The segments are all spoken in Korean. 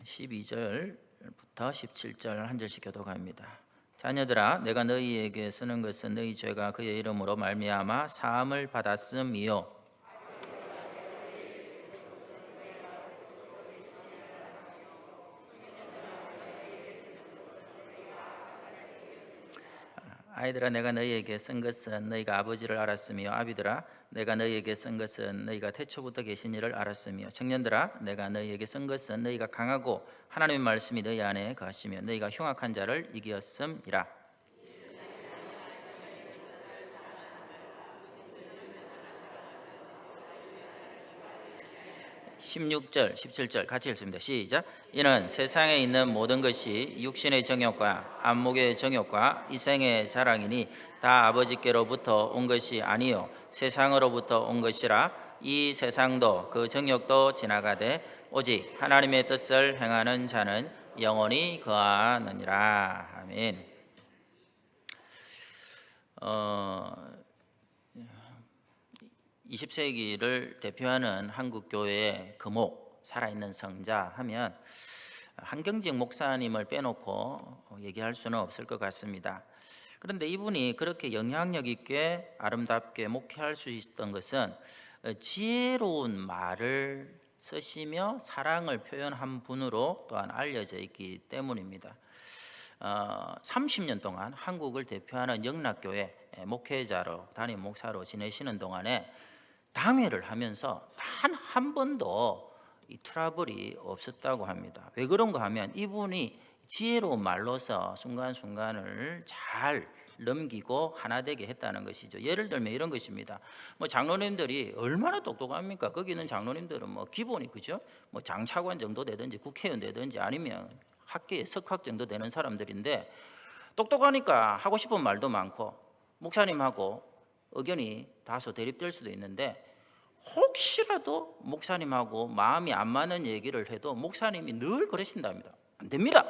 12절부터 17절 한 절씩 교독합니다. 자녀들아, 내가 너희에게 쓰는 것은 너희 죄가 그의 이름으로 말미암아 사함을 받았음이요 아이들아, 내가 너희에게 쓴 것은 너희가 아버지를 알았으며 아비들아, 내가 너희에게 쓴 것은 너희가 태초부터 계신 이를 알았으며 청년들아, 내가 너희에게 쓴 것은 너희가 강하고 하나님의 말씀이 너희 안에 거하시며 너희가 흉악한 자를 이기었음이라. 16절, 17절 같이 읽습니다. 시작. 이는 세상에 있는 모든 것이 육신의 정욕과 안목의 정욕과 이생의 자랑이니 다 아버지께로부터 온 것이 아니요 세상으로부터 온 것이라. 이 세상도 그 정욕도 지나가되 오직 하나님의 뜻을 행하는 자는 영원히 거하느니라. 아멘. 20세기를 대표하는 한국 교회의 거목, 살아있는 성자 하면 한경직 목사님을 빼놓고 얘기할 수는 없을 것 같습니다. 그런데 이분이 그렇게 영향력 있게 아름답게 목회할 수 있었던 것은 지혜로운 말을 쓰시며 사랑을 표현한 분으로 또한 알려져 있기 때문입니다. 30년 동안 한국을 대표하는 영락교회 목회자로 담임 목사로 지내시는 동안에 당회를 하면서 단 한 번도 이 트러블이 없었다고 합니다. 왜 그런가 하면 이분이 지혜로운 말로서 순간순간을 잘 넘기고 하나 되게 했다는 것이죠. 예를 들면 이런 것입니다. 장로님들이 얼마나 똑똑합니까? 거기 있는 장로님들은 기본이 그죠? 장차관 정도 되든지 국회의원 되든지 아니면 학계에 석학 정도 되는 사람들인데 똑똑하니까 하고 싶은 말도 많고 목사님하고 의견이 다소 대립될 수도 있는데 혹시라도 목사님하고 마음이 안 맞는 얘기를 해도 목사님이 늘 그러신답니다. 안 됩니다.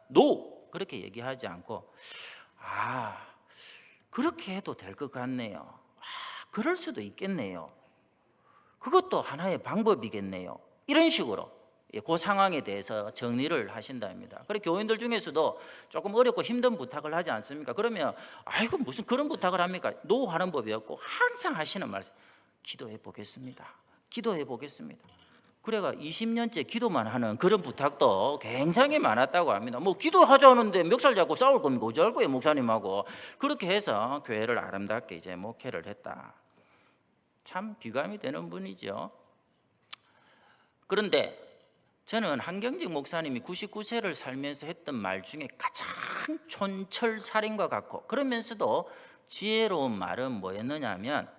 노! 그렇게 얘기하지 않고 그렇게 해도 될 것 같네요. 그럴 수도 있겠네요. 그것도 하나의 방법이겠네요. 이런 식으로 그 상황에 대해서 정리를 하신답니다. 그리고 교인들 중에서도 조금 어렵고 힘든 부탁을 하지 않습니까? 그러면 아이고 무슨 그런 부탁을 합니까? 노 하는 법이 없고 항상 하시는 말씀, 기도해 보겠습니다. 기도해 보겠습니다. 그래가 20년째 기도만 하는 그런 부탁도 굉장히 많았다고 합니다. 기도하자는데 멱살 잡고 싸울 겁니까? 어찌할 거예요 목사님하고. 그렇게 해서 교회를 아름답게 이제 목회를 했다. 참 귀감이 되는 분이죠. 그런데 저는 한경직 목사님이 99세를 살면서 했던 말 중에 가장 촌철살인과 같고 그러면서도 지혜로운 말은 뭐였느냐 하면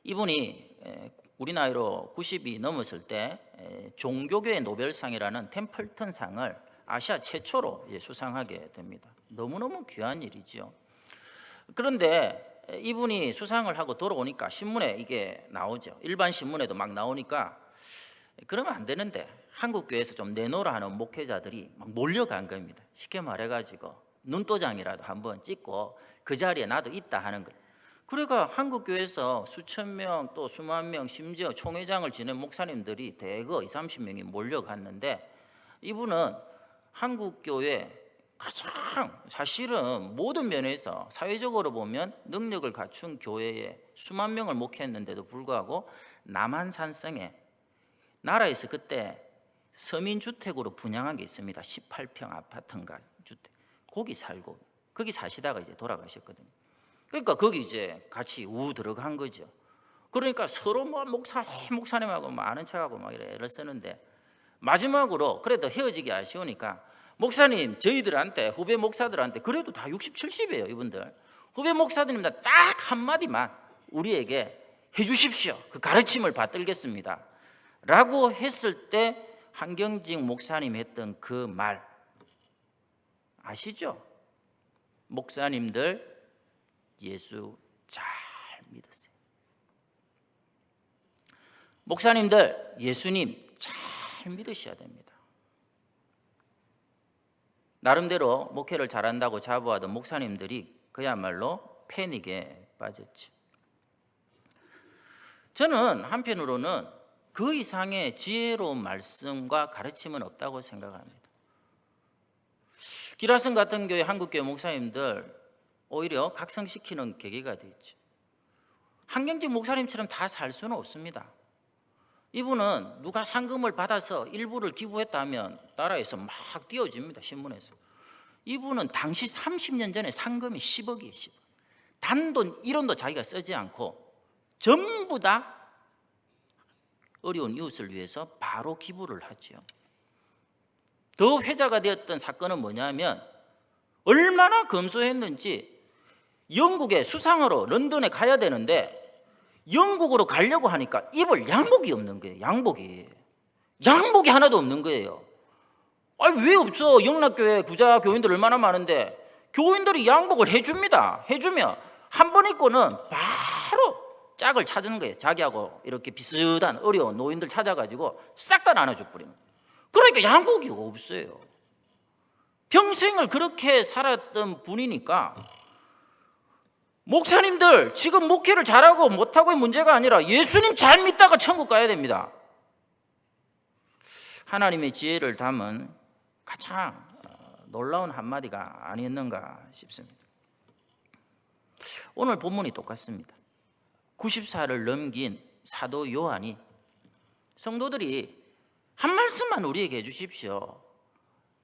이분이 우리 나이로 90이 넘었을 때 종교교의 노벨상이라는 템플턴 상을 아시아 최초로 수상하게 됩니다. 너무너무 귀한 일이죠. 그런데 이분이 수상을 하고 돌아오니까 신문에 이게 나오죠. 일반 신문에도 막 나오니까 그러면 안 되는데 한국교회에서 좀 내놓으라 하는 목회자들이 막 몰려간 겁니다. 쉽게 말해가지고 눈도장이라도 한번 찍고 그 자리에 나도 있다 하는 거예요. 그러니까 한국교회에서 수천 명 또 수만 명 심지어 총회장을 지낸 목사님들이 대거 20, 30명이 몰려갔는데 이분은 한국교회 가장 사실은 모든 면에서 사회적으로 보면 능력을 갖춘 교회에 수만 명을 목회했는데도 불구하고 남한산성에 나라에서 그때 서민주택으로 분양한 게 있습니다. 18평 아파트인가 주택. 거기 살고 거기 사시다가 이제 돌아가셨거든요. 그러니까 거기 이제 같이 들어간 거죠. 그러니까 서로 목사님하고 아는 척하고 막 이래 쓰는데 마지막으로 그래도 헤어지기 아쉬우니까 목사님 저희들한테 후배 목사들한테 그래도 다 60, 70이에요 이분들. 후배 목사님들 딱 한마디만 우리에게 해주십시오. 그 가르침을 받들겠습니다 라고 했을 때 한경직 목사님이 했던 그 말 아시죠? 목사님들 예수 잘 믿으세요. 목사님들 예수님 잘 믿으셔야 됩니다. 나름대로 목회를 잘한다고 자부하던 목사님들이 그야말로 패닉에 빠졌죠. 저는 한편으로는 그 이상의 지혜로운 말씀과 가르침은 없다고 생각합니다. 기라성 같은 교회 한국교회 목사님들 오히려 각성시키는 계기가 되죠. 한경직 목사님처럼 다 살 수는 없습니다. 이분은 누가 상금을 받아서 일부를 기부했다면 나라에서 막 띄워집니다. 신문에서. 이분은 당시 30년 전에 상금이 10억이에요. 10억. 단돈 1원도 자기가 쓰지 않고 전부 다 어려운 이웃을 위해서 바로 기부를 하죠. 더 회자가 되었던 사건은 뭐냐면 얼마나 검소했는지 영국에 수상하러 런던에 가야 되는데 영국으로 가려고 하니까 입을 양복이 없는 거예요. 양복이 하나도 없는 거예요. 아니 왜 없어? 영락교회 구자 교인들 얼마나 많은데 교인들이 양복을 해줍니다. 해주면 한 번 입고는 바로 짝을 찾는 거예요. 자기하고 이렇게 비슷한 어려운 노인들 찾아가지고 싹 다 나눠줘 버리는 거예요. 그러니까 양복이 없어요. 평생을 그렇게 살았던 분이니까 목사님들 지금 목회를 잘하고 못하고의 문제가 아니라 예수님 잘 믿다가 천국 가야 됩니다. 하나님의 지혜를 담은 가장 놀라운 한마디가 아니었는가 싶습니다. 오늘 본문이 똑같습니다. 90살을 넘긴 사도 요한이 성도들이 한 말씀만 우리에게 해주십시오.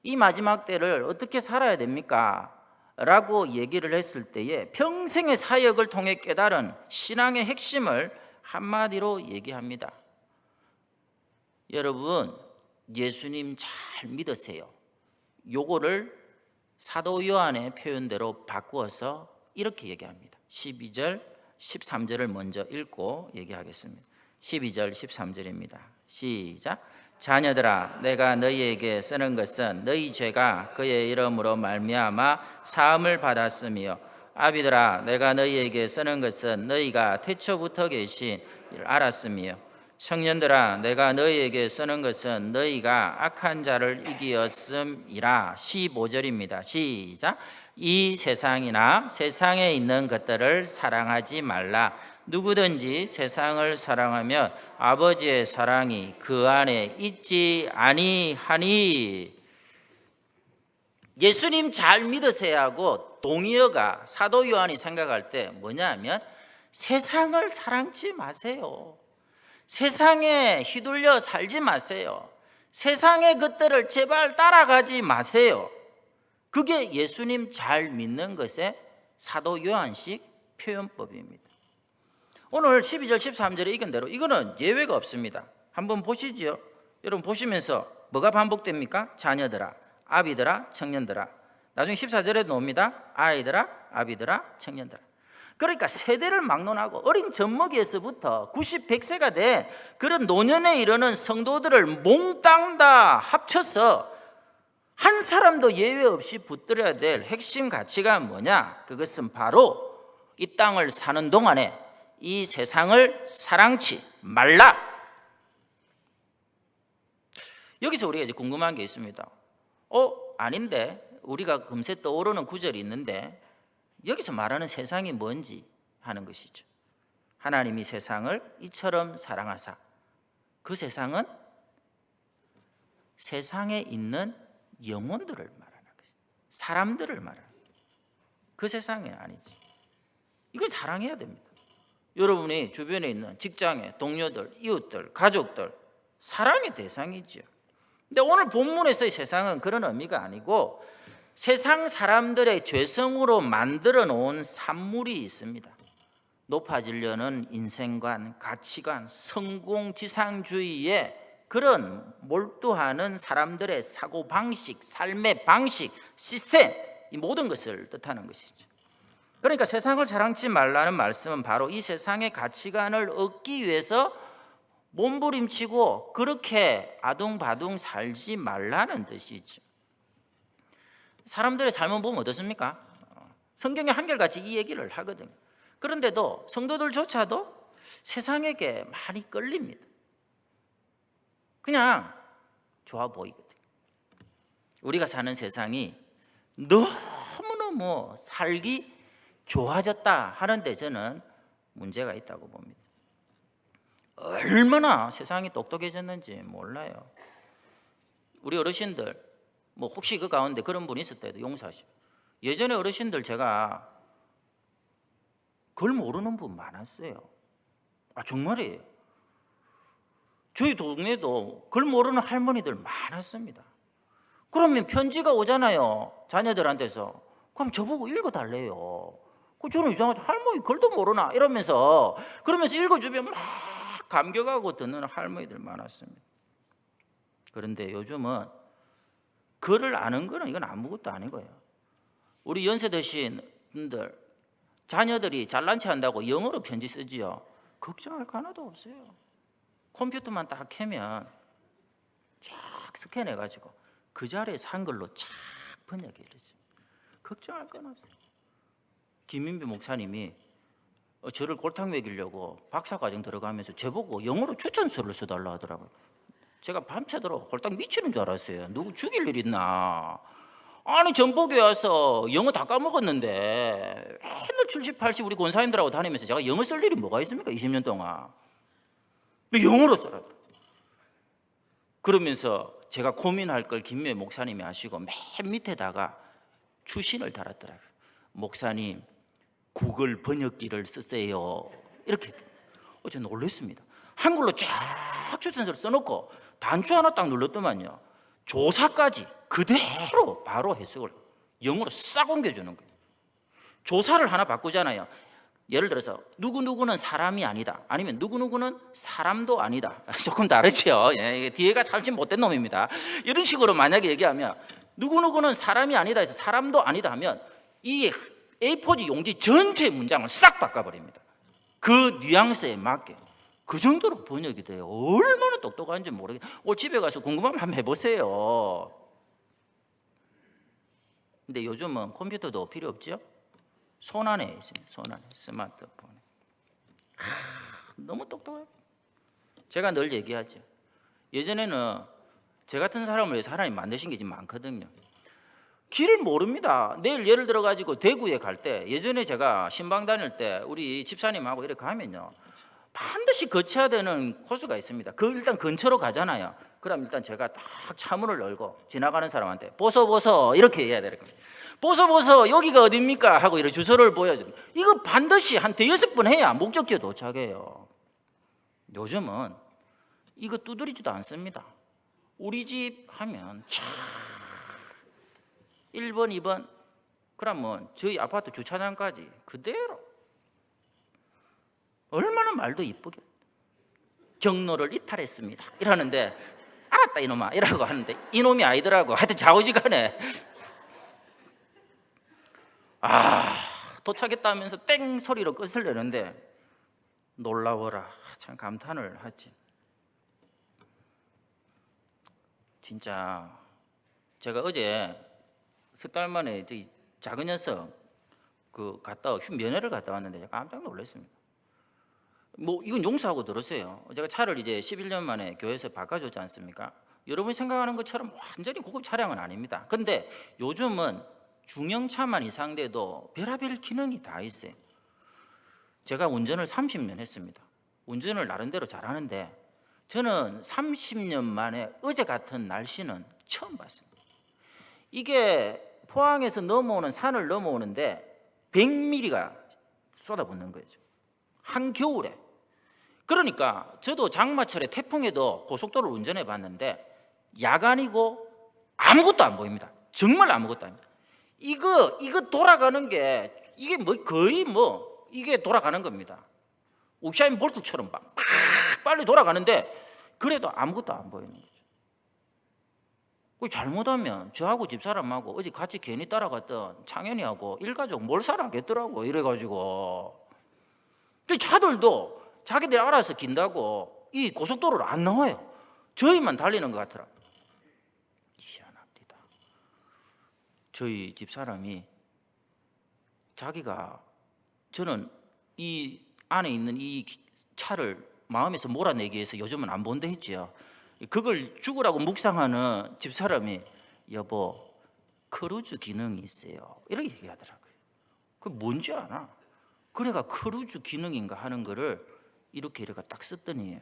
이 마지막 때를 어떻게 살아야 됩니까? 라고 얘기를 했을 때에 평생의 사역을 통해 깨달은 신앙의 핵심을 한마디로 얘기합니다. 여러분, 예수님 잘 믿으세요. 요거를 사도 요한의 표현대로 바꾸어서 이렇게 얘기합니다. 12절, 13절을 먼저 읽고 얘기하겠습니다. 12절, 13절입니다. 시작. 자녀들아, 내가 너희에게 쓰는 것은 너희 죄가 그의 이름으로 말미암아 사함을 받았으며, 아비들아, 내가 너희에게 쓰는 것은 너희가 태초부터 계신 일 알았으며, 청년들아, 내가 너희에게 쓰는 것은 너희가 악한 자를 이기었음이라. 15절입니다. 시작. 이 세상이나 세상에 있는 것들을 사랑하지 말라. 누구든지 세상을 사랑하면 아버지의 사랑이 그 안에 있지 아니하니. 예수님 잘 믿으세요 하고 동의어가 사도 요한이 생각할 때 뭐냐면 세상을 사랑치 마세요. 세상에 휘둘려 살지 마세요. 세상의 것들을 제발 따라가지 마세요. 그게 예수님 잘 믿는 것의 사도 요한식 표현법입니다. 오늘 12절 13절에 읽은 대로 이거는 예외가 없습니다. 한번 보시죠. 여러분 보시면서 뭐가 반복됩니까? 자녀들아, 아비들아, 청년들아. 나중에 14절에 나옵니다. 아이들아, 아비들아, 청년들아. 그러니까 세대를 막론하고 어린 젖먹이에서부터 90, 100세가 된 그런 노년에 이르는 성도들을 몽땅 다 합쳐서 한 사람도 예외 없이 붙들어야 될 핵심 가치가 뭐냐? 그것은 바로 이 땅을 사는 동안에 이 세상을 사랑치 말라. 여기서 우리가 이제 궁금한 게 있습니다. 아닌데 우리가 금세 떠오르는 구절이 있는데 여기서 말하는 세상이 뭔지 하는 것이죠. 하나님이 세상을 이처럼 사랑하사. 그 세상은 세상에 있는 영혼들을 말하는 것이죠. 사람들을 말하는 것이죠. 그 세상이 아니지. 이걸 사랑해야 됩니다. 여러분이 주변에 있는 직장의 동료들, 이웃들, 가족들 사랑의 대상이죠. 근데 오늘 본문에서의 세상은 그런 의미가 아니고 세상 사람들의 죄성으로 만들어 놓은 산물이 있습니다. 높아지려는 인생관, 가치관, 성공지상주의에 그런 몰두하는 사람들의 사고방식, 삶의 방식, 시스템, 이 모든 것을 뜻하는 것이죠. 그러니까 세상을 사랑치 말라는 말씀은 바로 이 세상의 가치관을 얻기 위해서 몸부림치고 그렇게 아둥바둥 살지 말라는 뜻이죠. 사람들의 삶을 보면 어떻습니까? 성경에 한결같이 이 얘기를 하거든요. 그런데도 성도들조차도 세상에게 많이 끌립니다. 그냥 좋아 보이거든요. 우리가 사는 세상이 너무너무 살기 좋아졌다 하는데 저는 문제가 있다고 봅니다. 얼마나 세상이 똑똑해졌는지 몰라요. 우리 어르신들 뭐 혹시 그 가운데 그런 분이 있었다 해도 용서하시오. 예전에 어르신들 제가 그걸 모르는 분 많았어요. 정말이에요. 저희 동네도 그걸 모르는 할머니들 많았습니다. 그러면 편지가 오잖아요, 자녀들한테서. 그럼 저보고 읽어달래요. 저는 이상하죠. 할머니 글도 모르나 이러면서, 그러면서 읽어주면 막 감격하고 듣는 할머니들 많았습니다. 그런데 요즘은 글을 아는 거는 이건 아무것도 아니고요. 우리 연세 드신 분들 자녀들이 잘난 체 한다고 영어로 편지 쓰지요. 걱정할 거 하나도 없어요. 컴퓨터만 딱 켜면 쫙 스캔해가지고 그 자리에서 한글로 쫙 번역해 이러죠. 걱정할 건 없어요. 김민배 목사님이 저를 골탕 먹이려고 박사과정 들어가면서 저보고 영어로 추천서를 써달라 하더라고요. 제가 밤새도록 골탕 미치는 줄 알았어요. 누구 죽일 일 있나. 아니 전북에 와서 영어 다 까먹었는데 맨날 70, 80 우리 권사님들하고 다니면서 제가 영어 쓸 일이 뭐가 있습니까? 20년 동안. 영어로 써라. 그러면서 제가 고민할 걸 김미애 목사님이 아시고 맨 밑에다가 추신을 달았더라고요. 목사님 구글 번역기를 쓰세요. 이렇게. 저는 놀랐습니다. 한글로 쫙 추천서를 써놓고 단추 하나 딱 눌렀더만요, 조사까지 그대로 바로 해석을 영어로 싹 옮겨주는 거예요. 조사를 하나 바꾸잖아요. 예를 들어서 누구누구는 사람이 아니다, 아니면 누구누구는 사람도 아니다. 조금 다르죠. 뒤에가 살진 못된 놈입니다. 이런 식으로 만약에 얘기하면 누구누구는 사람이 아니다 해서 사람도 아니다 하면 이 A4지 용지 전체 문장을 싹 바꿔버립니다. 그 뉘앙스에 맞게. 그 정도로 번역이 돼요. 얼마나 똑똑한지 모르겠어요. 오늘 집에 가서 궁금하면 한번 해보세요. 근데 요즘은 컴퓨터도 필요 없죠? 손 안에 있습니다. 손 안에, 스마트폰에. 너무 똑똑해요. 제가 늘 얘기하죠. 예전에는 제 같은 사람을 위해서 하나님 만드신 게 지금 많거든요. 길을 모릅니다. 내일 예를 들어 가지고 대구에 갈 때, 예전에 제가 신방 다닐 때 우리 집사님하고 이렇게 가면요, 반드시 거쳐야 되는 코스가 있습니다. 그 일단 근처로 가잖아요. 그럼 일단 제가 딱 차문을 열고 지나가는 사람한테 보소 이렇게 해야 되는 겁니다. 보소 여기가 어딥니까 하고 이런 주소를 보여줍니다. 이거 반드시 한 대여섯 번 해야 목적지에 도착해요. 요즘은 이거 두드리지도 않습니다. 우리 집 하면 차 1번 2번 그러면 저희 아파트 주차장까지 그대로. 얼마나 말도 이쁘게 경로를 이탈했습니다 이러는데, 알았다 이놈아 이라고 하는데 이놈이 아니더라고. 하여튼 좌우지간에 도착했다 하면서 땡 소리로 끝을 내는데 놀라워라. 참 감탄을 하지. 진짜 제가 어제 석 달 만에 작은 녀석 갔다 면회를 갔다 왔는데 제가 깜짝 놀랐습니다. 이건 용서하고 들으세요. 제가 차를 이제 11년 만에 교회에서 바꿔줬지 않습니까? 여러분이 생각하는 것처럼 완전히 고급 차량은 아닙니다. 근데 요즘은 중형차만 이상돼도 별의별 기능이 다 있어요. 제가 운전을 30년 했습니다. 운전을 나름대로 잘하는데 저는 30년 만에 어제 같은 날씨는 처음 봤습니다. 이게 포항에서 넘어오는 산을 넘어오는데 100mm가 쏟아붓는 거죠, 한겨울에. 그러니까 저도 장마철에 태풍에도 고속도로를 운전해 봤는데 야간이고 아무것도 안 보입니다. 정말 아무것도 아닙니다. 이거 돌아가는 게 이게 거의 이게 돌아가는 겁니다. 우샤인 볼트처럼 막 빨리 돌아가는데 그래도 아무것도 안 보이는 거죠. 잘못하면 저하고 집사람하고 어제 같이 괜히 따라갔던 창현이하고 일가족 몰살하겠더라고. 이래가지고 차들도 자기들이 알아서 긴다고 이 고속도로를 안 나와요. 저희만 달리는 것 같더라. 희한합니다. 저희 집사람이 자기가, 저는 이 안에 있는 이 차를 마음에서 몰아내기 위해서 요즘은 안 본다 했지요. 그걸 죽으라고 묵상하는 집사람이 여보 크루즈 기능이 있어요 이렇게 얘기하더라고요. 그게 뭔지 아나? 그래가 크루즈 기능인가 하는 거를 이렇게 딱 썼더니,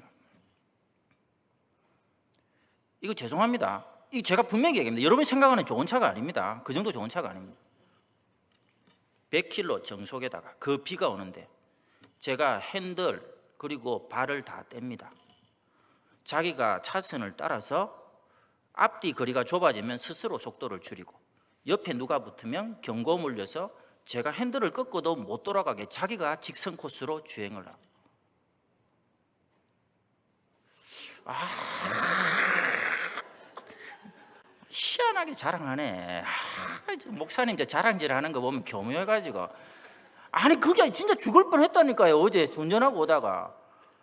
이거 죄송합니다. 이 제가 분명히 얘기합니다. 여러분이 생각하는 좋은 차가 아닙니다. 그 정도 좋은 차가 아닙니다. 100km 정속에다가 그 비가 오는데 제가 핸들 그리고 발을 다 뗍니다. 자기가 차선을 따라서 앞뒤 거리가 좁아지면 스스로 속도를 줄이고, 옆에 누가 붙으면 경고 울려서 제가 핸들을 꺾어도 못 돌아가게 자기가 직선 코스로 주행을 하고. 희한하게 자랑하네. 목사님 저 자랑질 하는 거 보면 교묘해가지고. 아니 그게 진짜 죽을 뻔했다니까요. 어제 운전하고 오다가.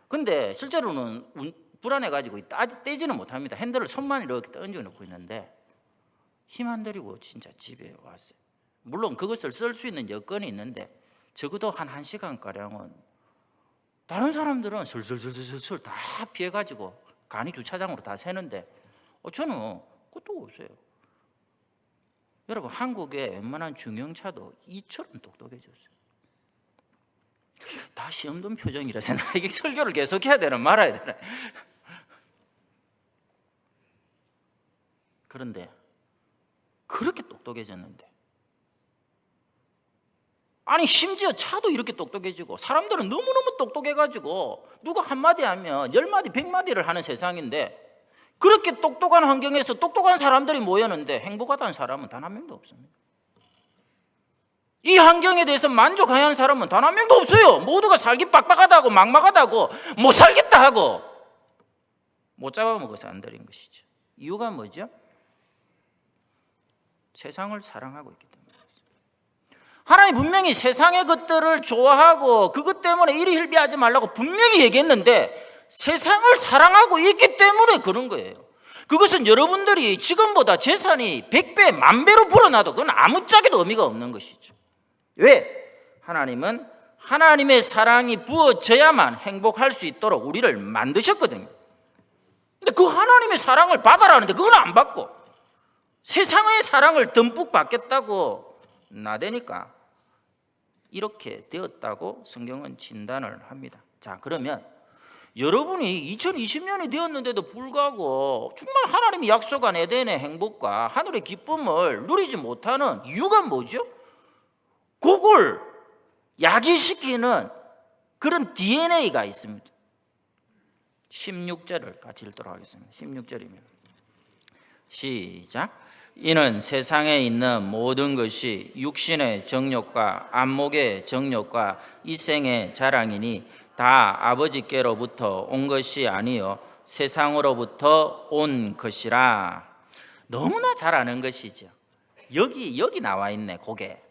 근데 실제로는 불안해가지고 떼지는 못합니다. 핸들을 손만 이렇게 던져 놓고 있는데 힘 안 들이고 진짜 집에 왔어요. 물론 그것을 쓸 수 있는 여건이 있는데 적어도 한 1시간가량은 다른 사람들은 슬슬슬슬슬 다 피해가지고 간이 주차장으로 다 새는데 저는 그것도 없어요. 여러분 한국의 웬만한 중형차도 이처럼 똑똑해졌어요. 다 시험 든 표정이라서 나 이게 설교를 계속해야 되나 말아야 되나. 그런데 그렇게 똑똑해졌는데, 아니 심지어 차도 이렇게 똑똑해지고 사람들은 너무너무 똑똑해가지고 누가 한마디 하면 10마디 100마디를 하는 세상인데, 그렇게 똑똑한 환경에서 똑똑한 사람들이 모였는데 행복하다는 사람은 단 한 명도 없습니다. 이 환경에 대해서 만족해야 하는 사람은 단 한 명도 없어요. 모두가 살기 빡빡하다고 막막하다고 못 살겠다 하고 못 잡아먹어서 안 들인 것이죠. 이유가 뭐죠? 세상을 사랑하고 있기 때문에. 하나님 분명히 세상의 것들을 좋아하고 그것 때문에 이리 hil비하지 말라고 분명히 얘기했는데 세상을 사랑하고 있기 때문에 그런 거예요. 그것은 여러분들이 지금보다 재산이 100배, 10,000배로 불어나도 그건 아무짝에도 의미가 없는 것이죠. 왜? 하나님은 하나님의 사랑이 부어져야만 행복할 수 있도록 우리를 만드셨거든요. 근데 그 하나님의 사랑을 받아라는데 그건 안 받고 세상의 사랑을 듬뿍 받겠다고 나대니까 이렇게 되었다고 성경은 진단을 합니다. 자, 그러면 여러분이 2020년이 되었는데도 불구하고 정말 하나님이 약속한 에덴의 행복과 하늘의 기쁨을 누리지 못하는 이유가 뭐죠? 그걸 야기시키는 그런 DNA가 있습니다. 16절을 같이 읽도록 하겠습니다. 16절입니다. 시작. 이는 세상에 있는 모든 것이 육신의 정욕과 안목의 정욕과 이생의 자랑이니 다 아버지께로부터 온 것이 아니요 세상으로부터 온 것이라. 너무나 잘 아는 것이죠. 여기 나와 있네. 그게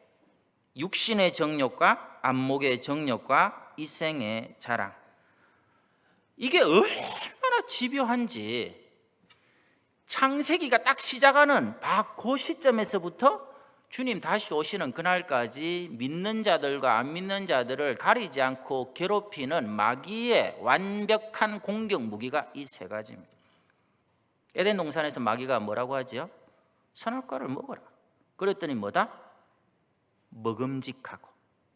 육신의 정욕과 안목의 정욕과 이생의 자랑. 이게 얼마나 집요한지 창세기가 딱 시작하는 그 시점에서부터 주님 다시 오시는 그날까지 믿는 자들과 안 믿는 자들을 가리지 않고 괴롭히는 마귀의 완벽한 공격 무기가 이 세 가지입니다. 에덴 동산에서 마귀가 뭐라고 하죠? 선악과를 먹어라. 그랬더니 뭐다? 먹음직하고.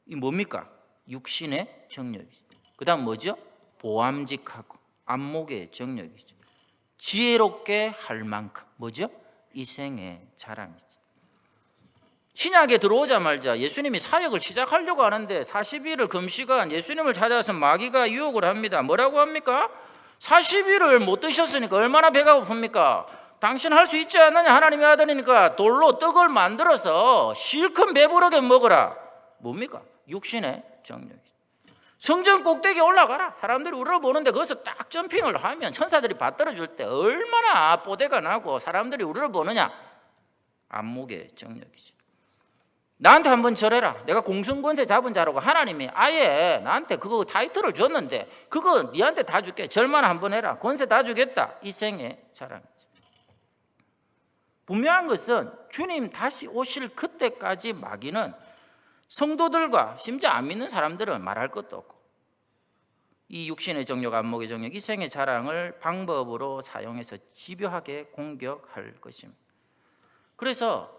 이 뭡니까? 육신의 정욕이죠. 그 다음 뭐죠? 보암직하고 안목의 정욕이죠. 지혜롭게 할 만큼 뭐죠? 이생의 자랑이죠. 신약에 들어오자마자 예수님이 사역을 시작하려고 하는데 40일을 금시간 예수님을 찾아서 마귀가 유혹을 합니다. 뭐라고 합니까? 40일을 못 드셨으니까 얼마나 배가 고픕니까? 당신 할 수 있지 않느냐? 하나님의 아들이니까 돌로 떡을 만들어서 실컷 배부르게 먹어라. 뭡니까? 육신의 정욕이죠. 성전 꼭대기에 올라가라. 사람들이 우리를 보는데 거기서 딱 점핑을 하면 천사들이 받들어줄 때 얼마나 뽀대가 나고 사람들이 우리를 보느냐. 안목의 정욕이죠. 나한테 한번 절해라. 내가 공성권세 잡은 자라고 하나님이 아예 나한테 그거 타이틀을 줬는데 그거 니한테 다 줄게. 절만 한번 해라. 권세 다 주겠다. 이 생의 자랑이죠. 분명한 것은 주님 다시 오실 그때까지 마귀는 성도들과 심지어 안 믿는 사람들은 말할 것도 없고 이 육신의 정욕, 안목의 정욕, 이생의 자랑을 방법으로 사용해서 집요하게 공격할 것입니다. 그래서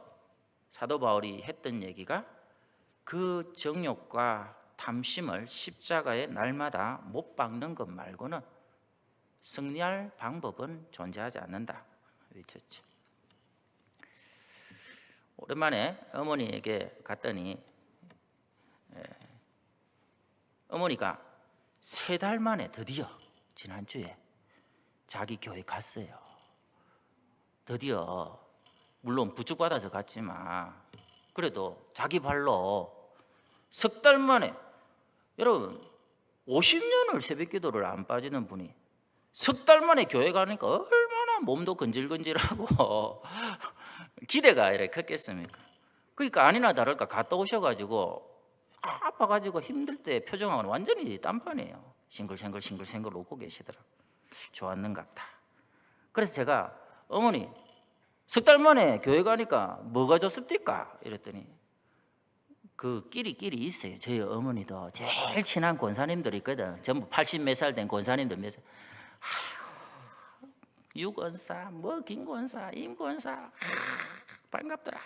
사도 바울이 했던 얘기가 그 정욕과 탐심을 십자가에 날마다 못 박는 것 말고는 승리할 방법은 존재하지 않는다 외쳤죠. 오랜만에 어머니에게 갔더니 어머니가 3달 만에 드디어 지난주에 자기 교회 갔어요. 드디어 물론 부축받아서 갔지만 그래도 자기 발로 3달 만에, 여러분 50년을 새벽기도를 안 빠지는 분이 3달 만에 교회 가니까 얼마나 몸도 근질근질하고 기대가 이렇게 컸겠습니까? 그러니까 아니나 다를까 갔다 오셔가지고 아파가지고 힘들 때 표정하고는 완전히 딴판이에요. 싱글싱글 웃고 계시더라고요. 좋았는갑다. 그래서 제가 어머니 3달 만에 교회 가니까 뭐가 좋습니까? 이랬더니 그 끼리 있어요. 저희 어머니도 제일 친한 권사님들이 있거든. 전부 80 몇 살 된 권사님들 몇 살. 아휴, 유권사, 뭐 김권사, 임권사, 반갑더라.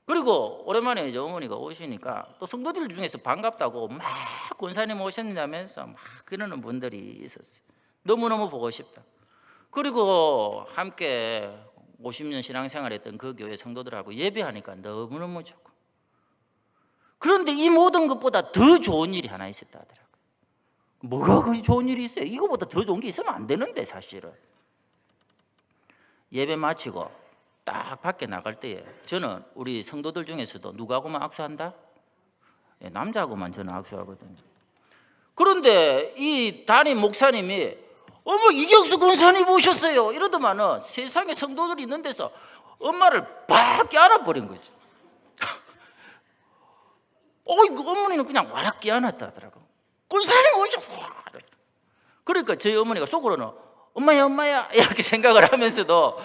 그리고 오랜만에 이제 어머니가 오시니까 또 성도들 중에서 반갑다고 막 권사님 오셨냐면서 막 그러는 분들이 있었어요. 너무너무 보고 싶다. 그리고 함께 50년 신앙생활했던 그 교회 성도들하고 예배하니까 너무너무 좋고. 그런데 이 모든 것보다 더 좋은 일이 하나 있었다 하더라고요. 뭐가 그리 좋은 일이 있어요? 이거보다 더 좋은 게 있으면 안 되는데 사실은. 예배 마치고 딱 밖에 나갈 때에 저는 우리 성도들 중에서도 누구하고만 악수한다? 남자하고만 저는 악수하거든요. 그런데 이 담임 목사님이 어머 이경수 권사님 오셨어요 이러더만은 세상에 성도들이 있는 데서 엄마를 팍 껴안아버린 거죠. 어머니는 그냥 와락 껴안았다 하더라고. 권사님 오셨어요. 그러니까 저희 어머니가 속으로는 엄마야 이렇게 생각을 하면서도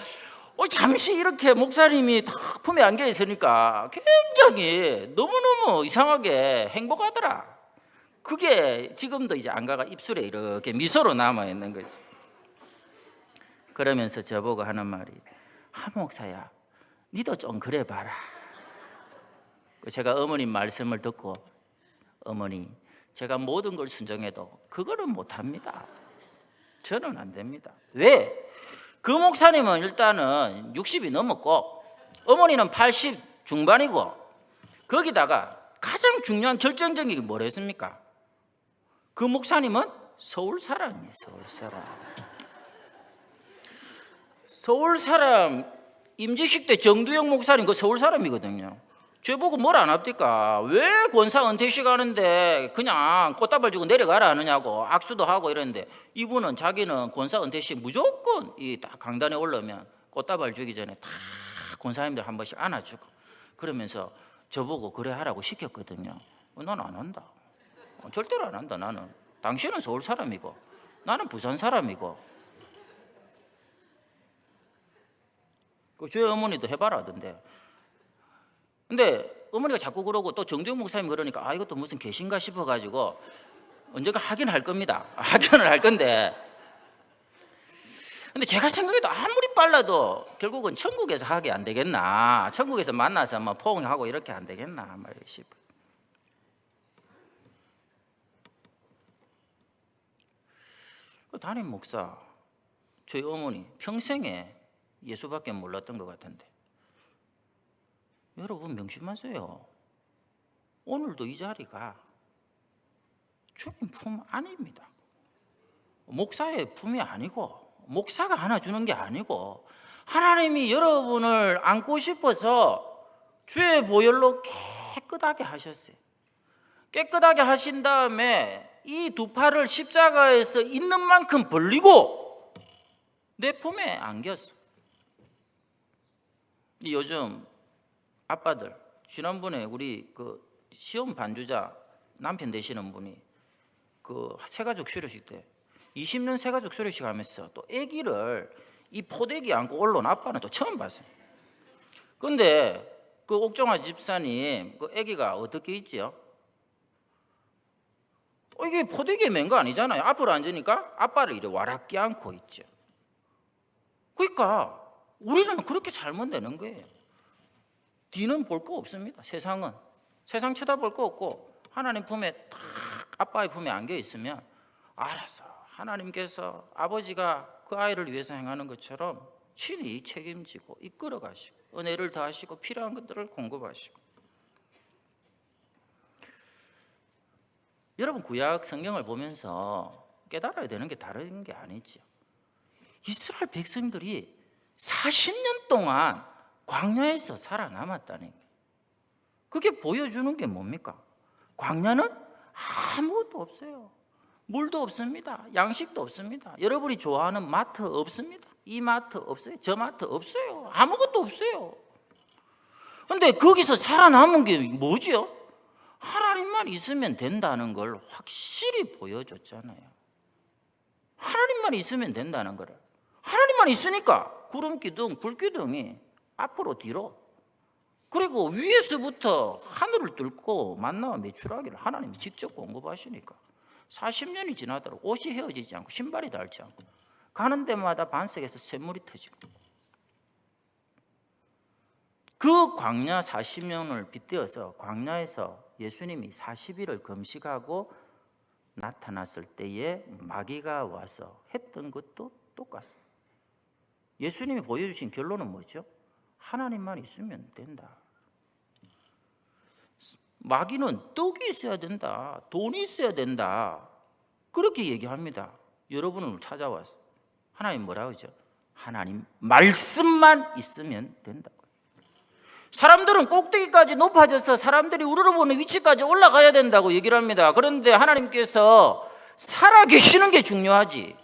잠시 이렇게 목사님이 딱 품에 안겨 있으니까 굉장히 너무너무 이상하게 행복하더라. 그게 지금도 이제 안가가 입술에 이렇게 미소로 남아 있는 거지. 그러면서 저보고 하는 말이 목사야 니도 좀 그래 봐라. 제가 어머님 말씀을 듣고 어머니 제가 모든 걸 순종해도 그거는 못합니다. 저는 안 됩니다. 왜? 그 목사님은 일단은 60이 넘었고 어머니는 80 중반이고 거기다가 가장 중요한 결정적인 게 뭐랬습니까? 그 목사님은 서울 사람이에요. 서울 사람. 임지식 때 정두영 목사님 그 서울 사람이거든요. 저보고 뭘 안 합니까? 왜 권사 은퇴식 하는데 그냥 꽃다발 주고 내려가라 하느냐고 악수도 하고 이랬는데 이분은 자기는 권사 은퇴식 무조건 이 딱 강단에 올라오면 꽃다발 주기 전에 다 권사님들 한 번씩 안아주고 그러면서 저보고 그래 하라고 시켰거든요. 난 안 한다. 절대로 안 한다. 나는 당신은 서울 사람이고 나는 부산 사람이고. 저희 어머니도 해봐라 하던데. 근데 어머니가 자꾸 그러고 또 정두영 목사님 그러니까 이것도 무슨 계신가 싶어가지고 언젠가 하긴 할 겁니다. 하기는 할 건데. 근데 제가 생각해도 아무리 빨라도 결국은 천국에서 하게 안 되겠나. 천국에서 만나서 뭐 포옹하고 이렇게 안 되겠나 말이에요. 담임 목사, 저희 어머니 평생에 예수밖에 몰랐던 것 같은데 여러분 명심하세요. 오늘도 이 자리가 주님 품 아닙니다. 목사의 품이 아니고 목사가 하나 주는 게 아니고 하나님이 여러분을 안고 싶어서 주의 보혈로 깨끗하게 하셨어요. 깨끗하게 하신 다음에 이 두 팔을 십자가에서 있는 만큼 벌리고 내 품에 안겼어. 요즘 아빠들 지난번에 우리 그 시험 반주자 남편 되시는 분이 그 새가족 수료식 때 20년 새가족 수료식 하면서 또 아기를 이 포대기 안고 올라온 아빠는 또 처음 봤어요. 근데 그 옥정화 집사님 그 아기가 어떻게 있지요? 이게 포대기에 맨 거 아니잖아요. 앞으로 앉으니까 아빠를 이렇게 와락 껴안고 있죠. 그러니까 우리는 그렇게 살면 되는 거예요. 뒤는 볼 거 없습니다. 세상은 세상 쳐다볼 거 없고 하나님 품에 딱 아빠의 품에 안겨 있으면 알아서 하나님께서 아버지가 그 아이를 위해서 행하는 것처럼 친히 책임지고 이끌어 가시고 은혜를 더하시고 필요한 것들을 공급하시고. 여러분, 구약 성경을 보면서 깨달아야 되는 게 다른 게 아니죠. 이스라엘 백성들이 40년 동안 광야에서 살아남았다는 게, 그게 보여주는 게 뭡니까? 광야는 아무것도 없어요. 물도 없습니다. 양식도 없습니다. 여러분이 좋아하는 마트 없습니다. 이 마트 없어요. 저 마트 없어요. 아무것도 없어요. 근데 거기서 살아남은 게 뭐죠? 하나님만 있으면 된다는 걸 확실히 보여줬잖아요. 하나님만 있으면 된다는 거를. 하나님만 있으니까 구름 기둥, 불 기둥이 앞으로 뒤로, 그리고 위에서부터 하늘을 뚫고 만나와 메추라기를 하나님이 직접 공급하시니까 40년이 지나도록 옷이 헤어지지 않고 신발이 닳지 않고 가는 데마다 반석에서 샘물이 터지고. 그 광야 40년을 빗대어서 광야에서 예수님이 40일을 금식하고 나타났을 때에 마귀가 와서 했던 것도 똑같습니다. 예수님이 보여주신 결론은 뭐죠? 하나님만 있으면 된다. 마귀는 떡이 있어야 된다, 돈이 있어야 된다, 그렇게 얘기합니다. 여러분을 찾아와서 하나님 뭐라고 하죠? 하나님 말씀만 있으면 된다. 사람들은 꼭대기까지 높아져서 사람들이 우러러보는 위치까지 올라가야 된다고 얘기를 합니다. 그런데 하나님께서 살아계시는 게 중요하지,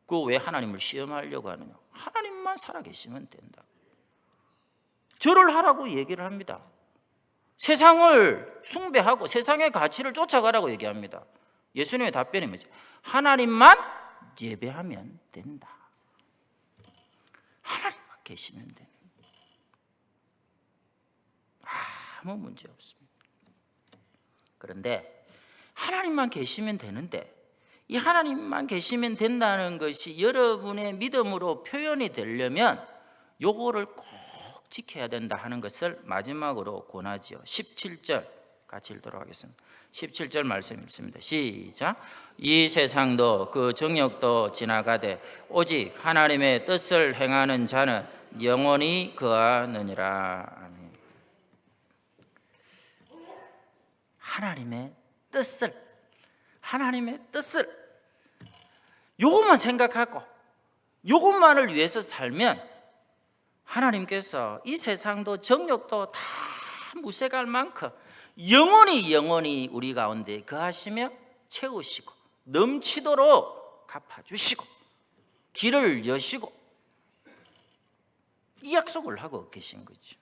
그 왜 하나님을 시험하려고 하느냐? 하나님만 살아계시면 된다. 절을 하라고 얘기를 합니다. 세상을 숭배하고 세상의 가치를 쫓아가라고 얘기합니다. 예수님의 답변이 뭐죠? 하나님만 예배하면 된다. 하나님만 계시면 된다. 아무 문제 없습니다. 그런데 하나님만 계시면 되는데, 이 하나님만 계시면 된다는 것이 여러분의 믿음으로 표현이 되려면 요거를 꼭 지켜야 된다 하는 것을 마지막으로 권하지요. 17절 같이 읽도록 하겠습니다. 17절 말씀 읽습니다. 시작. 이 세상도 그 정욕도 지나가되 오직 하나님의 뜻을 행하는 자는 영원히 거하느니라. 아멘. 하나님의 뜻을 요것만 생각하고 요것만을 위해서 살면 하나님께서 이 세상도 정욕도 다 무색할 만큼 영원히 우리 가운데 거하시며 채우시고 넘치도록 갚아주시고 길을 여시고, 이 약속을 하고 계신 거죠.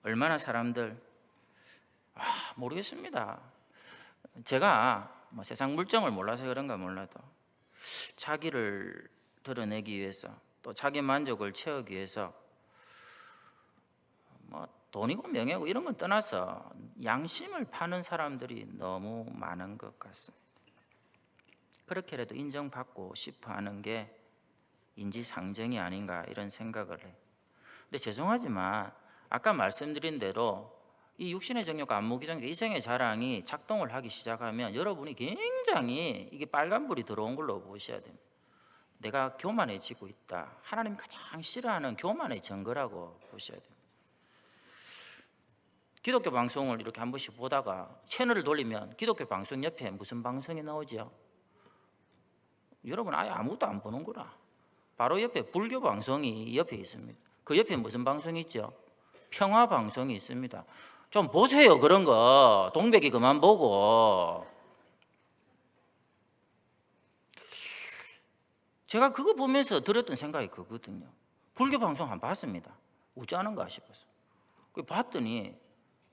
얼마나 사람들 모르겠습니다. 제가 뭐 세상 물정을 몰라서 그런가 몰라도 자기를 드러내기 위해서 또 자기 만족을 채우기 위해서 뭐 돈이고 명예고 이런 건 떠나서 양심을 파는 사람들이 너무 많은 것 같습니다. 그렇게라도 인정받고 싶어 하는 게 인지상정이 아닌가 이런 생각을 해요. 근데 죄송하지만 아까 말씀드린 대로 이 육신의 정욕과 안목의 정욕, 이성의 자랑이 작동을 하기 시작하면 여러분이 굉장히 이게 빨간불이 들어온 걸로 보셔야 됩니다. 내가 교만해지고 있다. 하나님 가장 싫어하는 교만의 증거라고 보셔야 됩니다. 기독교 방송을 이렇게 한 번씩 보다가 채널을 돌리면 기독교 방송 옆에 무슨 방송이 나오죠? 여러분 아예 아무것도 안 보는구나. 바로 옆에 불교 방송이 옆에 있습니다. 그 옆에 무슨 방송이 있죠? 평화 방송이 있습니다. 좀 보세요. 그런 거 동백이 그만 보고. 제가 그거 보면서 들었던 생각이 그거거든요. 불교 방송 한번 봤습니다. 우짜는가 싶어서. 봤더니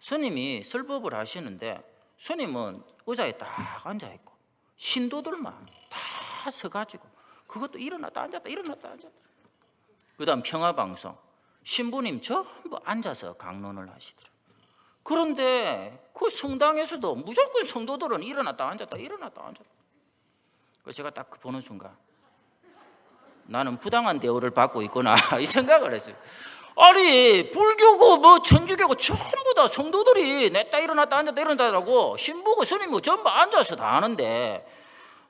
스님이 설법을 하시는데 스님은 의자에 딱 앉아있고 신도들만 다 서가지고 그것도 일어났다 앉았다 일어났다 앉았다. 그 다음 평화방송 신부님 전부 앉아서 강론을 하시더라고요. 그런데 그 성당에서도 무조건 성도들은 일어났다 앉았다 일어났다 앉았다. 그래서 제가 딱 보는 순간 나는 부당한 대우를 받고 있구나 이 생각을 했어요. 아니 불교고 뭐 천주교고 전부 다 성도들이 냈다 일어났다 앉았다 일어났다고 신부고 스님고 전부 앉아서 다 하는데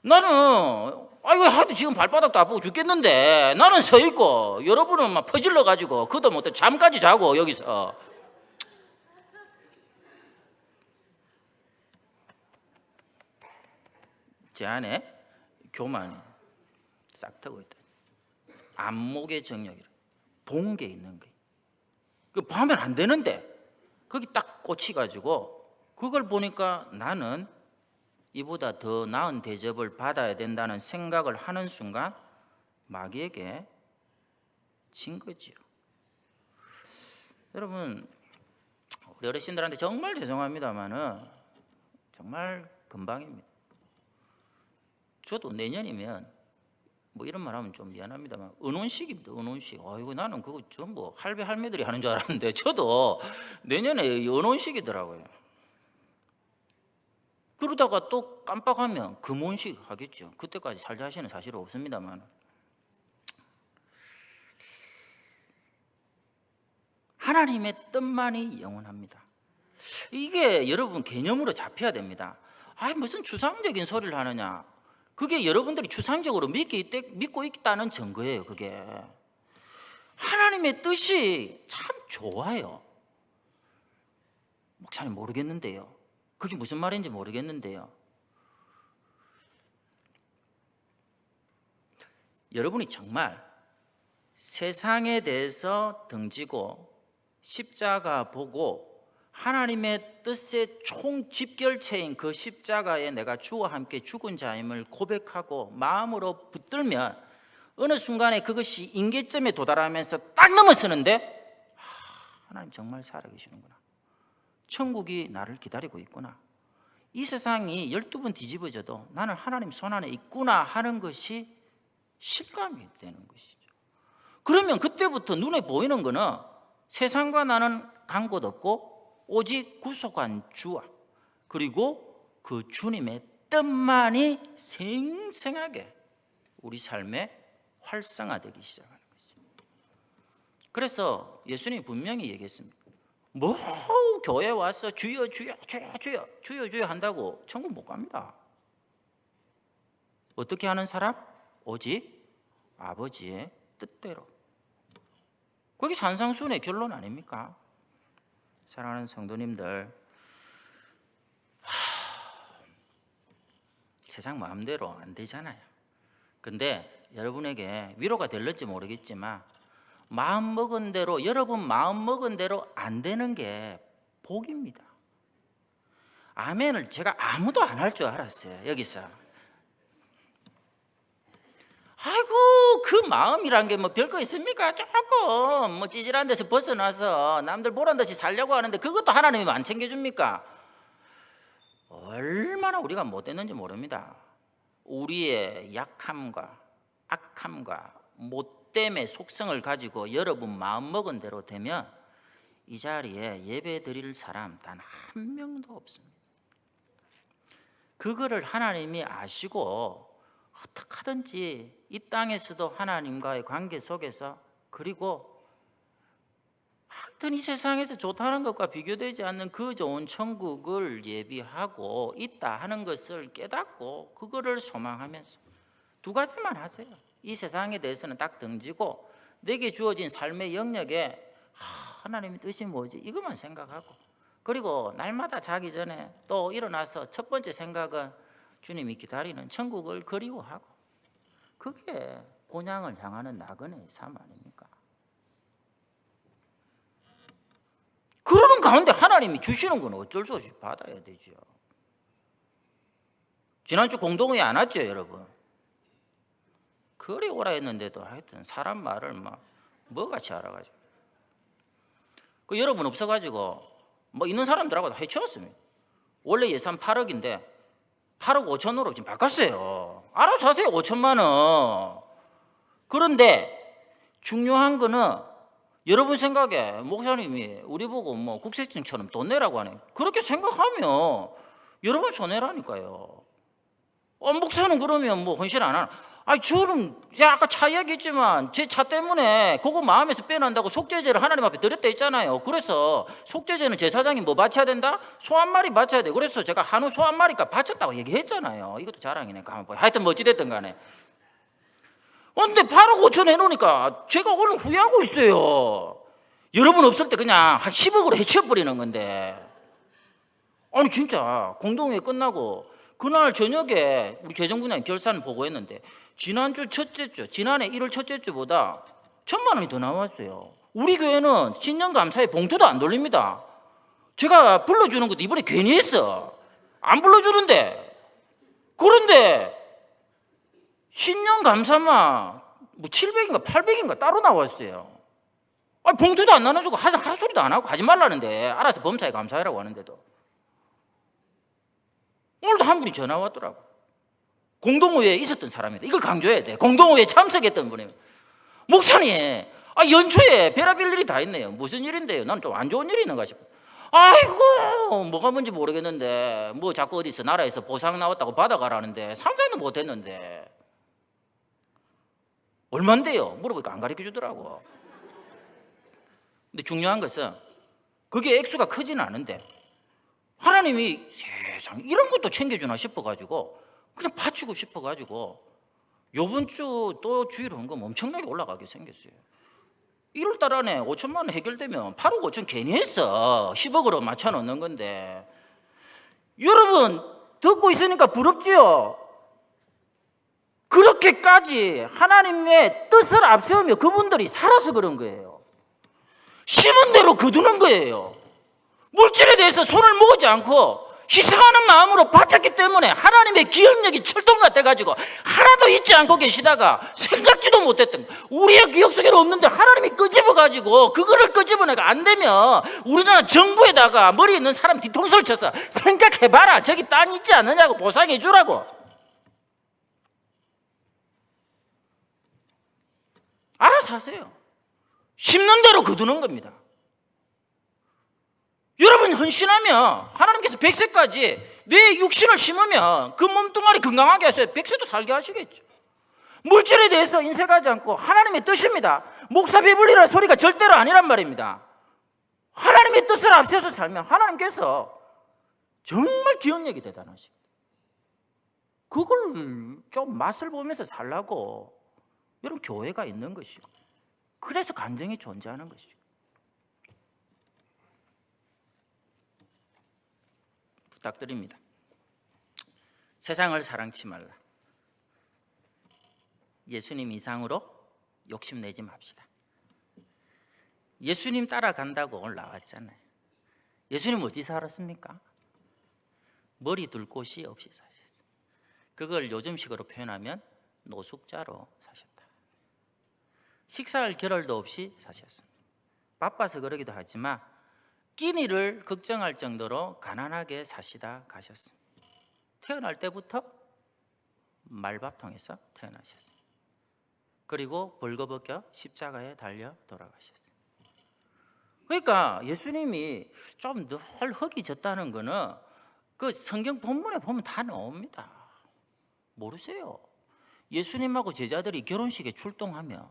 나는 아이고 하도 지금 발바닥도 아프고 죽겠는데 나는 서 있고 여러분은 막 퍼질러 가지고 그도 못해 잠까지 자고 여기서 제 안에 교만이 싹 트고 있다. 안목의 정력이라 본 게 있는 거예요. 그 보면 안 되는데 거기 딱 꽂혀가지고 그걸 보니까 나는 이보다 더 나은 대접을 받아야 된다는 생각을 하는 순간 마귀에게 진 거지요. 여러분 우리 어르신들한테 정말 죄송합니다만은 정말 금방입니다. 저도 내년이면 뭐 이런 말 하면 좀 미안합니다만 은혼식입니다. 은혼식. 아이고 나는 그거 전부 할배 할매들이 하는 줄 알았는데 저도 내년에 은혼식이더라고요. 그러다가 또 깜빡하면 금혼식 하겠죠. 그때까지 살 자신은 사실 없습니다만 하나님의 뜻만이 영원합니다. 이게 여러분 개념으로 잡혀야 됩니다. 아 무슨 추상적인 소리를 하느냐. 그게 여러분들이 추상적으로 믿고 있다는 증거예요. 그게 하나님의 뜻이 참 좋아요. 목사님 모르겠는데요. 그게 무슨 말인지 모르겠는데요. 여러분이 정말 세상에 대해서 등지고 십자가 보고 하나님의 뜻의 총집결체인 그 십자가에 내가 주와 함께 죽은 자임을 고백하고 마음으로 붙들면 어느 순간에 그것이 임계점에 도달하면서 딱 넘어서는데 하나님 정말 살아계시는구나. 천국이 나를 기다리고 있구나. 이 세상이 12번 뒤집어져도 나는 하나님 손안에 있구나 하는 것이 실감이 되는 것이죠. 그러면 그때부터 눈에 보이는 거는 세상과 나는 간 곳 없고 오직 구속한 주와 그리고 그 주님의 뜻만이 생생하게 우리 삶에 활성화되기 시작하는 거죠. 그래서 예수님이 분명히 얘기했습니다. 뭐 교회 와서 주여 주여 주여 주여 주여 주여 한다고 천국 못 갑니다. 어떻게 하는 사람? 오직 아버지의 뜻대로. 그게 산상순의 결론 아닙니까? 사랑하는 성도님들, 세상 마음대로 안 되잖아요. 근데 여러분에게 위로가 될지 모르겠지만 마음 먹은 대로, 여러분 마음 먹은 대로 안 되는 게 복입니다. 아멘을 제가 아무도 안 할 줄 알았어요. 여기서 아이고 그 마음이란 게 뭐 별거 있습니까? 조금 뭐 찌질한 데서 벗어나서 남들 보란 듯이 살려고 하는데 그것도 하나님이 안 챙겨줍니까? 얼마나 우리가 못됐는지 모릅니다. 우리의 약함과 악함과 못됨의 속성을 가지고 여러분 마음먹은 대로 되면 이 자리에 예배 드릴 사람 단 한 명도 없습니다. 그거를 하나님이 아시고 어떻게 하든지 이 땅에서도 하나님과의 관계 속에서 그리고 하여튼 이 세상에서 좋다는 것과 비교되지 않는 그 좋은 천국을 예비하고 있다 하는 것을 깨닫고 그거를 소망하면서 두 가지만 하세요. 이 세상에 대해서는 딱 등지고 내게 주어진 삶의 영역에 하나님의 뜻이 뭐지? 이것만 생각하고 그리고 날마다 자기 전에 또 일어나서 첫 번째 생각은 주님이 기다리는 천국을 그리워하고 그게 본향을 향하는 나그네의 삶 아닙니까? 그러는 가운데 하나님이 주시는 건 어쩔 수 없이 받아야 되죠. 지난주 공동회의 안 왔죠 여러분? 그리 오라 했는데도 하여튼 사람 말을 막 뭐같이 알아가지고 그 여러분 없어가지고 뭐 있는 사람들하고 해치웠습니다. 원래 예산 8억인데 8억 5천으로 지금 바꿨어요. 알아서 하세요. 5천만 원. 그런데 중요한 거는 여러분 생각에 목사님이 우리 보고 뭐 국세청처럼 돈 내라고 하네. 그렇게 생각하면 여러분 손해라니까요. 목사는 그러면 뭐 헌신 안 하나? 아니 저는 제가 아까 차 이야기했지만 제 차 때문에 그거 마음에서 빼낸다고 속죄제를 하나님 앞에 드렸다 했잖아요. 그래서 속죄제는 제사장이 뭐 바쳐야 된다? 소 한 마리 바쳐야 돼. 그래서 제가 한우 소 한 마리가 바쳤다고 얘기했잖아요. 이것도 자랑이네. 가만 보여. 하여튼 뭐 어찌됐든 간에. 근데 8억 5천 해놓으니까 제가 오늘 후회하고 있어요. 여러분 없을 때 그냥 한 10억으로 해치워버리는 건데. 아니 진짜 공동회의 끝나고 그날 저녁에 우리 재정분양 결산 보고했는데 지난주 첫째 주, 지난해 1월 첫째 주보다 1,000만 원이 더 나왔어요. 우리 교회는 신년감사에 봉투도 안 돌립니다. 제가 불러주는 것도 이번에 괜히 했어. 안 불러주는데. 그런데 신년감사만 뭐 700인가 800인가 따로 나왔어요. 아니, 봉투도 안 나눠주고 하라 소리도 안 하고 하지 말라는데 알아서 범사에 감사해라고 하는데도. 오늘도 한 분이 전화 왔더라고. 공동의회에 있었던 사람이다. 이걸 강조해야 돼. 공동의회에 참석했던 분이에요. 목사님, 연초에 별의별 일이 다 있네요. 무슨 일인데요? 나는 좀 안 좋은 일이 있는가 싶어. 아이고, 뭐가 뭔지 모르겠는데 뭐 자꾸 어디서 나라에서 보상 나왔다고 받아가라는데 상상도 못했는데 얼만데요? 물어보니까 안 가르쳐 주더라고. 근데 중요한 것은 그게 액수가 크지는 않은데 하나님이 세상 이런 것도 챙겨주나 싶어가지고 그냥 바치고 싶어가지고 요번 주 또 주일원금 엄청나게 올라가게 생겼어요. 1월 달 안에 5천만 원 해결되면 8억 5천 괜히 했어. 10억으로 맞춰 놓는 건데. 여러분 듣고 있으니까 부럽지요? 그렇게까지 하나님의 뜻을 앞세우며 그분들이 살아서 그런 거예요. 심은 대로 거두는 거예요. 물질에 대해서 손을 모으지 않고 희생하는 마음으로 바쳤기 때문에 하나님의 기억력이 출동같아가지고 하나도 잊지 않고 계시다가 생각지도 못했던 우리의 기억 속에는 없는데 하나님이 끄집어가지고 그거를 끄집어내가 안 되면 우리나라 정부에다가 머리에 있는 사람 뒤통수를 쳐서 생각해봐라. 저기 땅 있지 않느냐고 보상해 주라고. 알아서 하세요. 심는 대로 거두는 겁니다. 여러분 헌신하면 하나님께서 100세까지 내 육신을 심으면 그 몸뚱아리 건강하게 하셔서 100세도 살게 하시겠죠. 물질에 대해서 인색하지 않고 하나님의 뜻입니다. 목사 배불리라는 소리가 절대로 아니란 말입니다. 하나님의 뜻을 앞세워서 살면 하나님께서 정말 기억력이 대단하십니다. 그걸 좀 맛을 보면서 살라고 여러분 교회가 있는 것이고 그래서 간증이 존재하는 것이죠. 부탁드립니다. 세상을 사랑치 말라. 예수님 이상으로 욕심내지 맙시다. 예수님 따라간다고 오늘 나왔잖아요. 예수님 어디 살았습니까? 머리 둘 곳이 없이 사셨어요. 그걸 요즘식으로 표현하면 노숙자로 사셨다. 식사할 겨를도 없이 사셨습니다. 바빠서 그러기도 하지만 끼니를 걱정할 정도로 가난하게 사시다 가셨습니다. 태어날 때부터 말밥통에서 태어나셨어요. 그리고 벌거벗겨 십자가에 달려 돌아가셨어요. 그러니까 예수님이 좀 늘 흙이 졌다는 거는 그 성경 본문에 보면 다 나옵니다. 모르세요? 예수님하고 제자들이 결혼식에 출동하면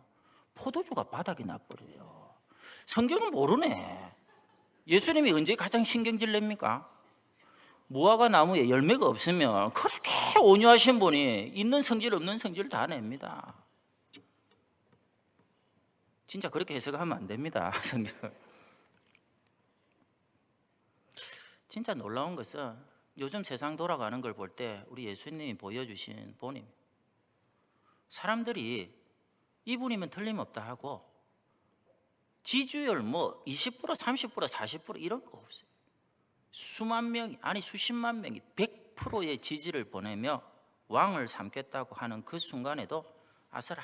포도주가 바닥이 나버려요. 성경은 모르네. 예수님이 언제 가장 신경질 냅니까? 무화과 나무에 열매가 없으면 그렇게 온유하신 분이 있는 성질 없는 성질 다 냅니다. 진짜 그렇게 해석하면 안 됩니다. 성경. 진짜 놀라운 것은 요즘 세상 돌아가는 걸 볼 때 우리 예수님이 보여주신 본임. 사람들이 이분이면 틀림없다 하고 지지율 뭐 20%, 30%, 40% 이런 거 없어요. 수만 명이 아니 수십만 명이 100%의 지지를 보내며 왕을 삼겠다고 하는 그 순간에도 아스라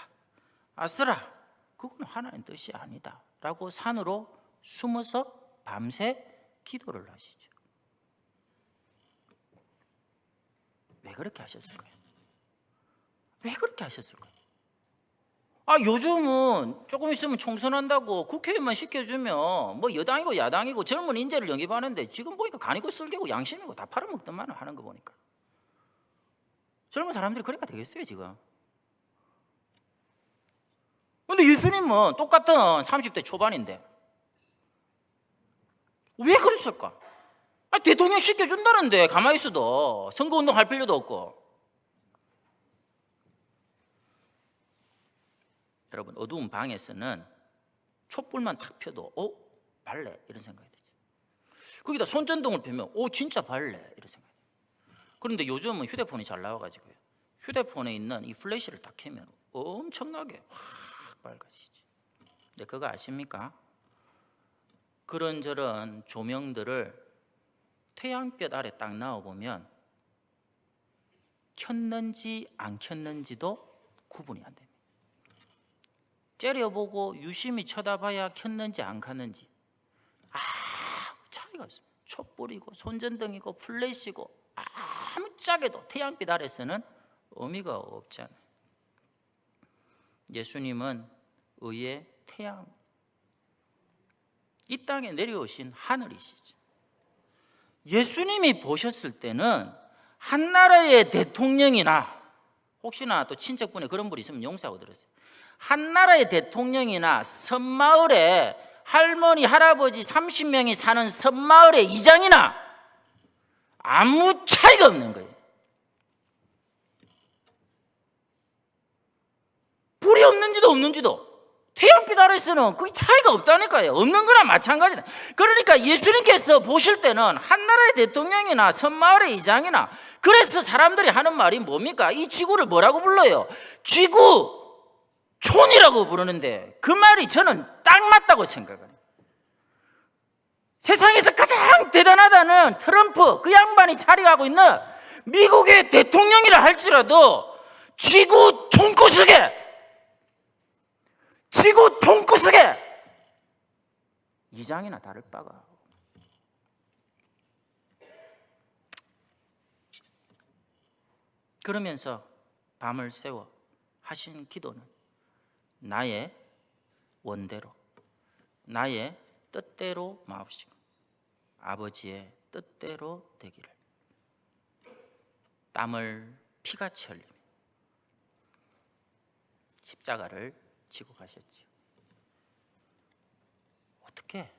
그건 하나님 뜻이 아니다 라고 산으로 숨어서 밤새 기도를 하시죠. 왜 그렇게 하셨을까요? 왜 그렇게 하셨을까요? 요즘은 조금 있으면 총선한다고 국회의원만 시켜주면 뭐 여당이고 야당이고 젊은 인재를 영입하는데 지금 보니까 간이고 쓸개고 양심이고 다 팔아먹더만 하는 거 보니까 젊은 사람들이 그래가 되겠어요 지금? 근데 예수님은 똑같은 30대 초반인데 왜 그랬을까? 대통령 시켜준다는데 가만히 있어도 선거운동 할 필요도 없고. 여러분, 어두운 방에서는 촛불만 탁 펴도 발레 이런 생각이 들죠. 거기다 손전등을 펴면 진짜 발레 이런 생각이 들죠. 그런데 요즘은 휴대폰이 잘 나와가지고요, 휴대폰에 있는 이 플래시를 딱 켜면 엄청나게 확 밝아지지. 근데 그거 아십니까? 그런저런 조명들을 태양볕 아래 딱 놔보면 켰는지 안 켰는지도 구분이 안 됩니다. 째려보고 유심히 쳐다봐야 켰는지 안 켰는지 아무 차이가 없습니다. 촛불이고 손전등이고 플래시고 아무 짝에도 태양빛 아래서는 의미가 없잖아요. 예수님은 의의 태양, 이 땅에 내려오신 하늘이시죠. 예수님이 보셨을 때는 한 나라의 대통령이나, 혹시나 또 친척분에 그런 분이 있으면 용서하고 들었어요, 한 나라의 대통령이나 섬마을에 할머니 할아버지 30명이 사는 섬마을의 이장이나 아무 차이가 없는 거예요. 불이 없는지도 태양빛 아래서는 그 차이가 없다니까요. 없는 거나 마찬가지다. 그러니까 예수님께서 보실 때는 한 나라의 대통령이나 섬마을의 이장이나, 그래서 사람들이 하는 말이 뭡니까? 이 지구를 뭐라고 불러요? 지구촌이라고 부르는데 그 말이 저는 딱 맞다고 생각해요. 세상에서 가장 대단하다는 트럼프, 그 양반이 차리하고 있는 미국의 대통령이라 할지라도 지구 총구석에 이장이나 다를 바가. 그러면서 밤을 새워 하신 기도는 나의 원대로, 나의 뜻대로 마옵시고 아버지의 뜻대로 되기를. 땀을 피같이 흘리며 십자가를 지고 가셨지요. 어떻게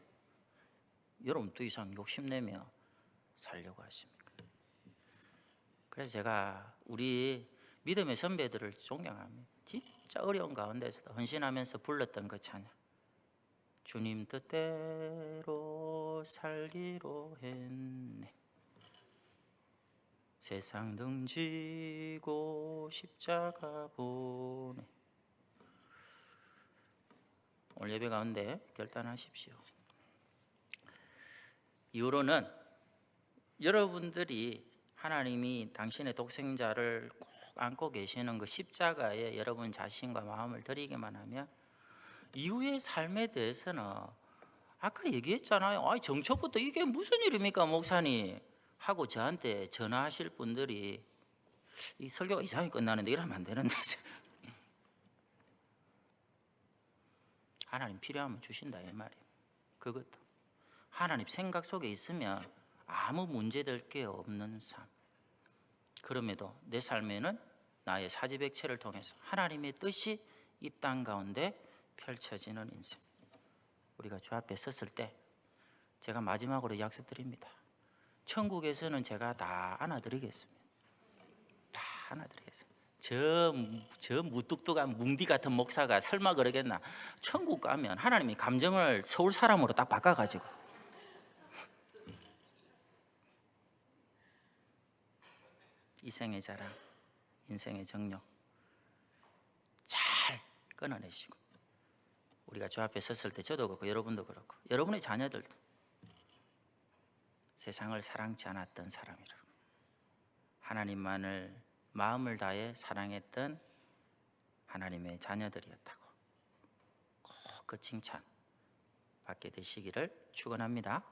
여러분 더 이상 욕심내며 살려고 하십니까? 그래서 제가 우리 믿음의 선배들을 존경합니다. 진짜 어려운 가운데서도 헌신하면서 불렀던 그 찬양, 주님 뜻대로 살기로 했네, 세상 등지고 십자가 보네. 오늘 예배 가운데 결단하십시오. 이후로는 여러분들이 하나님이 당신의 독생자를 꼭 안고 계시는 그 십자가에 여러분 자신과 마음을 드리기만 하면 이후의 삶에 대해서는, 아까 얘기했잖아요. 정초부터 이게 무슨 일입니까 목사님 하고 저한테 전화하실 분들이, 이 설교가 이상하게 끝나는데 이러면 안 되는데 하나님 필요하면 주신다 이 말이에요. 그것도 하나님 생각 속에 있으면 아무 문제될 게 없는 삶. 그럼에도 내 삶에는 나의 사지백체를 통해서 하나님의 뜻이 이 땅 가운데 펼쳐지는 인생. 우리가 주 앞에 섰을 때 제가 마지막으로 약속드립니다. 천국에서는 제가 다 안아드리겠습니다. 다 안아드리겠습니다. 저 무뚝뚝한 뭉디 같은 목사가 설마 그러겠나? 천국 가면 하나님이 감정을 서울 사람으로 딱 바꿔가지고 이생의 자랑, 인생의 정욕 잘 끊어내시고, 우리가 주 앞에 섰을 때 저도 그렇고 여러분도 그렇고 여러분의 자녀들도 세상을 사랑치 않았던 사람이라, 하나님만을 마음을 다해 사랑했던 하나님의 자녀들이었다고 꼭 그 칭찬 받게 되시기를 축원합니다.